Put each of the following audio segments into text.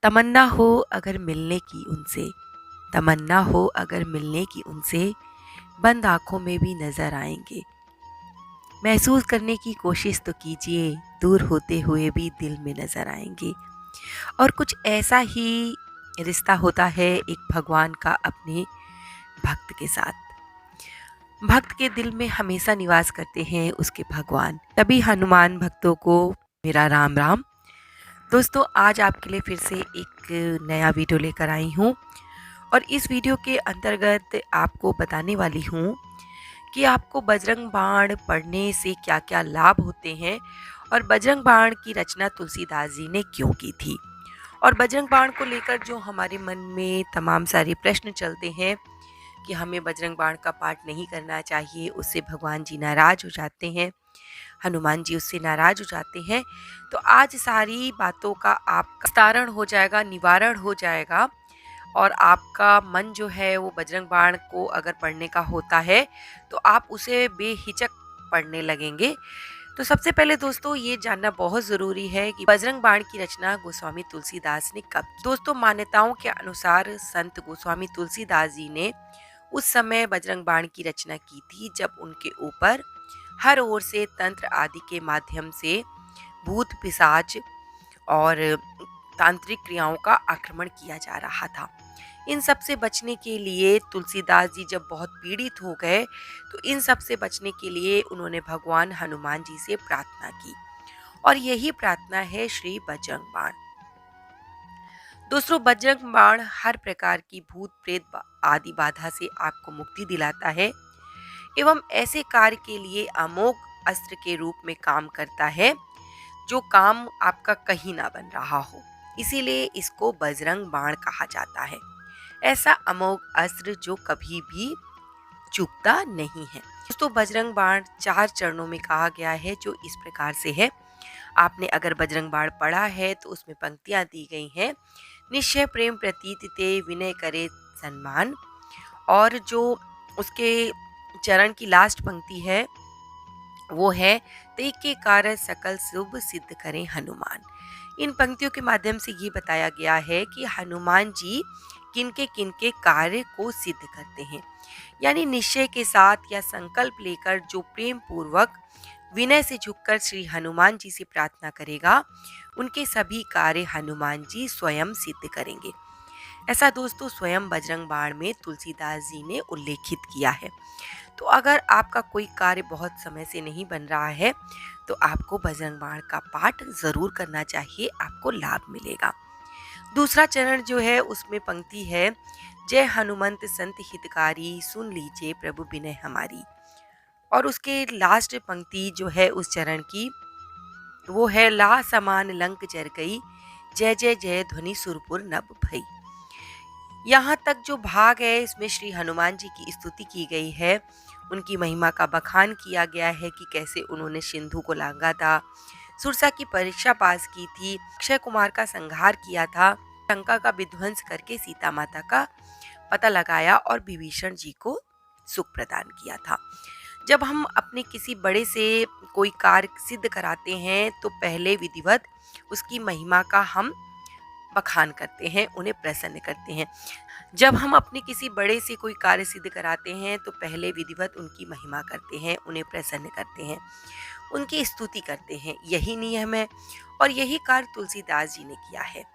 तमन्ना हो अगर मिलने की उनसे, तमन्ना हो अगर मिलने की उनसे, बंद आँखों में भी नज़र आएँगे। महसूस करने की कोशिश तो कीजिए, दूर होते हुए भी दिल में नज़र आएँगे। और कुछ ऐसा ही रिश्ता होता है एक भगवान का अपने भक्त के साथ। भक्त के दिल में हमेशा निवास करते हैं उसके भगवान। तभी हनुमान भक्तों को मेरा राम राम। दोस्तों, आज आपके लिए फिर से एक नया वीडियो लेकर आई हूँ और इस वीडियो के अंतर्गत आपको बताने वाली हूँ कि आपको बजरंग बाण पढ़ने से क्या-क्या लाभ होते हैं और बजरंग बाण की रचना तुलसीदास जी ने क्यों की थी। और बजरंग बाण को लेकर जो हमारे मन में तमाम सारे प्रश्न चलते हैं कि हमें बजरंग बाण का पाठ नहीं करना चाहिए, उससे भगवान जी नाराज़ हो जाते हैं, हनुमान जी उससे नाराज़ हो जाते हैं। तो आज सारी बातों का आपका विस्तारण हो जाएगा, निवारण हो जाएगा और आपका मन जो है वो बजरंग बाण को अगर पढ़ने का होता है, तो आप उसे बेहिचक पढ़ने लगेंगे। तो सबसे पहले दोस्तों ये जानना बहुत ज़रूरी है कि बजरंग बाण की रचना गोस्वामी तुलसीदास ने कब की। दोस्तों, मान्यताओं के अनुसार संत गोस्वामी तुलसीदास जी ने उस समय बजरंग बाण की रचना की थी जब उनके ऊपर हर ओर से तंत्र आदि के माध्यम से भूत पिशाच और तांत्रिक क्रियाओं का आक्रमण किया जा रहा था। इन सब से बचने के लिए तुलसीदास जी जब बहुत पीड़ित हो गए, तो इन सब से बचने के लिए उन्होंने भगवान हनुमान जी से प्रार्थना की और यही प्रार्थना है श्री बजरंग बाण। दूसरों, बजरंग बाण हर प्रकार की भूत प्रेत आदि बाधा से आपको मुक्ति दिलाता है एवं ऐसे कार्य के लिए अमोघ अस्त्र के रूप में काम करता है जो काम आपका कहीं ना बन रहा हो। इसीलिए इसको बजरंग बाण कहा जाता है। ऐसा अमोघ अस्त्र जो कभी भी चूकता नहीं है। दोस्तों, बजरंग बाण 4 चरणों में कहा गया है जो इस प्रकार से है। आपने अगर बजरंग बाण पढ़ा है तो उसमें पंक्तियां दी गई हैं। निश्चय प्रेम प्रतीत ते विनय करे सम्मान। और जो उसके चरण की लास्ट पंक्ति है वो है ते के कार्य सकल शुभ सिद्ध करें हनुमान। इन पंक्तियों के माध्यम से ये बताया गया है कि हनुमान जी किनके किनके कार्य को सिद्ध करते हैं। यानी निश्चय के साथ या संकल्प लेकर जो प्रेम पूर्वक विनय से झुककर श्री हनुमान जी से प्रार्थना करेगा, उनके सभी कार्य हनुमान जी स्वयं सिद्ध करेंगे। ऐसा दोस्तों स्वयं बजरंग बाण में तुलसीदास जी ने उल्लेखित किया है। तो अगर आपका कोई कार्य बहुत समय से नहीं बन रहा है, तो आपको बजरंग बाण का पाठ जरूर करना चाहिए, आपको लाभ मिलेगा। दूसरा चरण जो है उसमें पंक्ति है, जय हनुमंत संत हितकारी, सुन लीजिए प्रभु विनय हमारी। और उसके लास्ट पंक्ति जो है उस चरण की वो है, ला समान लंक जर गई, जय जय जय ध्वनि सुरपुर नभ भई। यहाँ तक जो भाग है इसमें श्री हनुमान जी की स्तुति की गई है, उनकी महिमा का बखान किया गया है कि कैसे उन्होंने सिंधु को लांघा था, सुरसा की परीक्षा पास की थी, अक्षय कुमार का संहार किया था, लंका का विध्वंस करके सीता माता का पता लगाया और विभीषण जी को सुख प्रदान किया था। जब हम अपने किसी बड़े से कोई कार्य सिद्ध कराते हैं तो पहले विधिवत उसकी महिमा का हम बखान करते हैं, उन्हें प्रसन्न करते हैं। जब हम अपने किसी बड़े से कोई कार्य सिद्ध कराते हैं तो पहले विधिवत उनकी महिमा करते हैं, उन्हें प्रसन्न करते हैं, उनकी स्तुति करते हैं। यही नियम है और यही कार्य तुलसीदास जी ने किया है।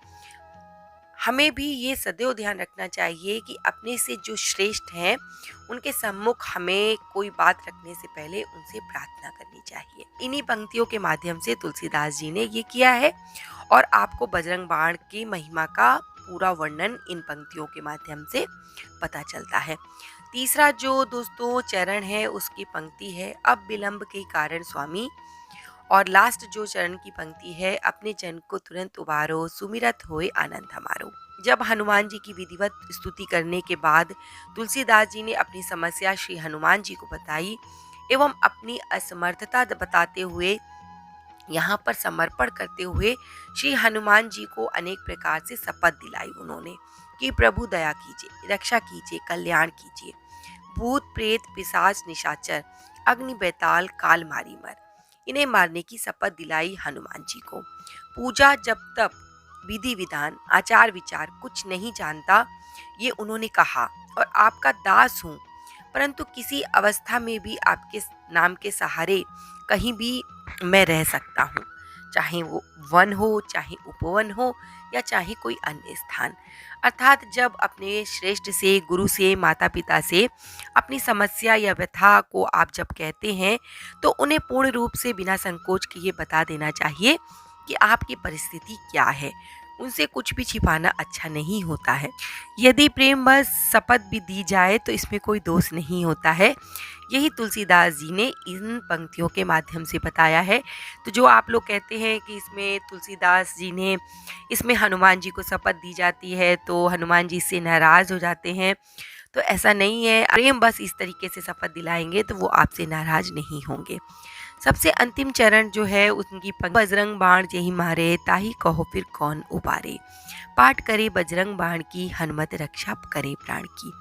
हमें भी ये सदैव ध्यान रखना चाहिए कि अपने से जो श्रेष्ठ हैं उनके सम्मुख हमें कोई बात रखने से पहले उनसे प्रार्थना करनी चाहिए। इन्हीं पंक्तियों के माध्यम से तुलसीदास जी ने ये किया है और आपको बजरंग बाण की महिमा का पूरा वर्णन इन पंक्तियों के माध्यम से पता चलता है। तीसरा जो दोस्तों चरण है उसकी पंक्ति है, अब विलंब के कारण स्वामी। और लास्ट जो चरण की पंक्ति है, अपने जन को तुरंत उबारो, सुमिरत होए आनंद हमारो। जब हनुमान जी की विधिवत स्तुति करने के बाद तुलसीदास जी ने अपनी समस्या श्री हनुमान जी को बताई एवं अपनी असमर्थता बताते हुए, यहाँ पर समर्पण करते हुए श्री हनुमान जी को अनेक प्रकार से शपथ दिलाई उन्होंने कि प्रभु दया कीजिए, रक्षा कीजिए, कल्याण कीजिए। भूत प्रेत पिशाच निशाचर अग्नि बैताल काल मारी मर, इन्हें मारने की शपथ दिलाई हनुमान जी को। पूजा जब तब विधि विधान, आचार विचार कुछ नहीं जानता, ये उन्होंने कहा, और आपका दास हूँ, परंतु किसी अवस्था में भी आपके नाम के सहारे कहीं भी मैं रह सकता हूँ, चाहे वो वन हो, चाहे उपवन हो, या चाहे कोई अन्य स्थान। अर्थात जब अपने श्रेष्ठ से, गुरु से, माता पिता से अपनी समस्या या व्यथा को आप जब कहते हैं, तो उन्हें पूर्ण रूप से बिना संकोच के ये बता देना चाहिए कि आपकी परिस्थिति क्या है। उनसे कुछ भी छिपाना अच्छा नहीं होता है। यदि प्रेम बस शपथ भी दी जाए तो इसमें कोई दोष नहीं होता है। यही तुलसीदास जी ने इन पंक्तियों के माध्यम से बताया है। तो जो आप लोग कहते हैं कि इसमें तुलसीदास जी ने, इसमें हनुमान जी को शपथ दी जाती है तो हनुमान जी से नाराज़ हो जाते हैं, तो ऐसा नहीं है। प्रेम बस इस तरीके से शपथ दिलाएंगे तो वो आपसे नाराज़ नहीं होंगे। सबसे अंतिम चरण जो है उनकी बजरंग बाण जेहि मारे, ताहि कहो फिर कौन उबारे। पाठ करे बजरंग बाण की, हनुमत रक्षा करे प्राण की।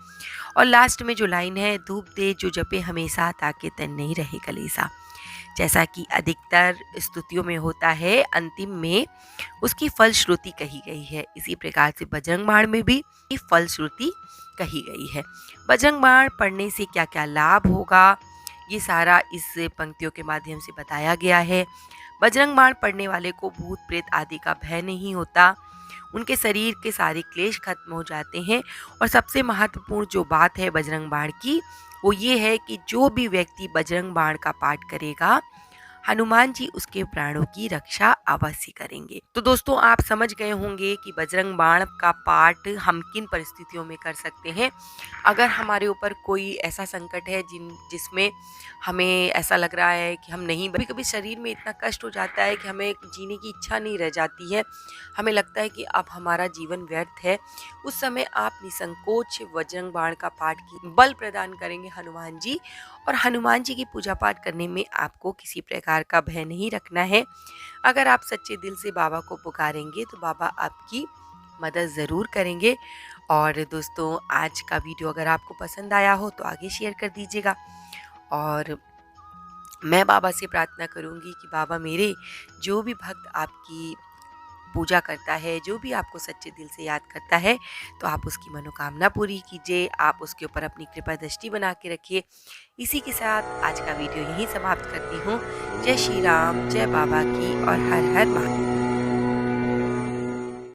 और लास्ट में जो लाइन है, धूप दे जो जपे हमेशा, ताके तन नहीं रहे कलेसा। जैसा कि अधिकतर स्तुतियों में होता है, अंतिम में उसकी फलश्रुति कही गई है, इसी प्रकार से बजरंग बाण में भी फलश्रुति कही गई है। बजरंग बाण पढ़ने से क्या क्या लाभ होगा, ये सारा इस पंक्तियों के माध्यम से बताया गया है। बजरंग बाण पढ़ने वाले को भूत प्रेत आदि का भय नहीं होता, उनके शरीर के सारे क्लेश खत्म हो जाते हैं। और सबसे महत्वपूर्ण जो बात है बजरंग बाण की, वो ये है कि जो भी व्यक्ति बजरंग बाण का पाठ करेगा, हनुमान जी उसके प्राणों की रक्षा अवश्य करेंगे। तो दोस्तों, आप समझ गए होंगे कि बजरंग बाण का पाठ हम किन परिस्थितियों में कर सकते हैं। अगर हमारे ऊपर कोई ऐसा संकट है जिसमें हमें ऐसा लग रहा है कि हम नहीं, कभी कभी शरीर में इतना कष्ट हो जाता है कि हमें जीने की इच्छा नहीं रह जाती है, हमें लगता है कि अब हमारा जीवन व्यर्थ है, उस समय आप निसंकोच बजरंग बाण का पाठ की बल प्रदान करेंगे हनुमान जी। और हनुमान जी की पूजा पाठ करने में आपको किसी प्रकार का भय नहीं रखना है। अगर आप सच्चे दिल से बाबा को पुकारेंगे तो बाबा आपकी मदद ज़रूर करेंगे। और दोस्तों, आज का वीडियो अगर आपको पसंद आया हो तो आगे शेयर कर दीजिएगा। और मैं बाबा से प्रार्थना करूंगी कि बाबा मेरे जो भी भक्त आपकी पूजा करता है, जो भी आपको सच्चे दिल से याद करता है, तो आप उसकी मनोकामना पूरी कीजिए, आप उसके ऊपर अपनी कृपा दृष्टि बना के रखिए। इसी के साथ आज का वीडियो यहीं समाप्त करती हूँ। जय श्री राम, जय बाबा की, और हर हर महादेव।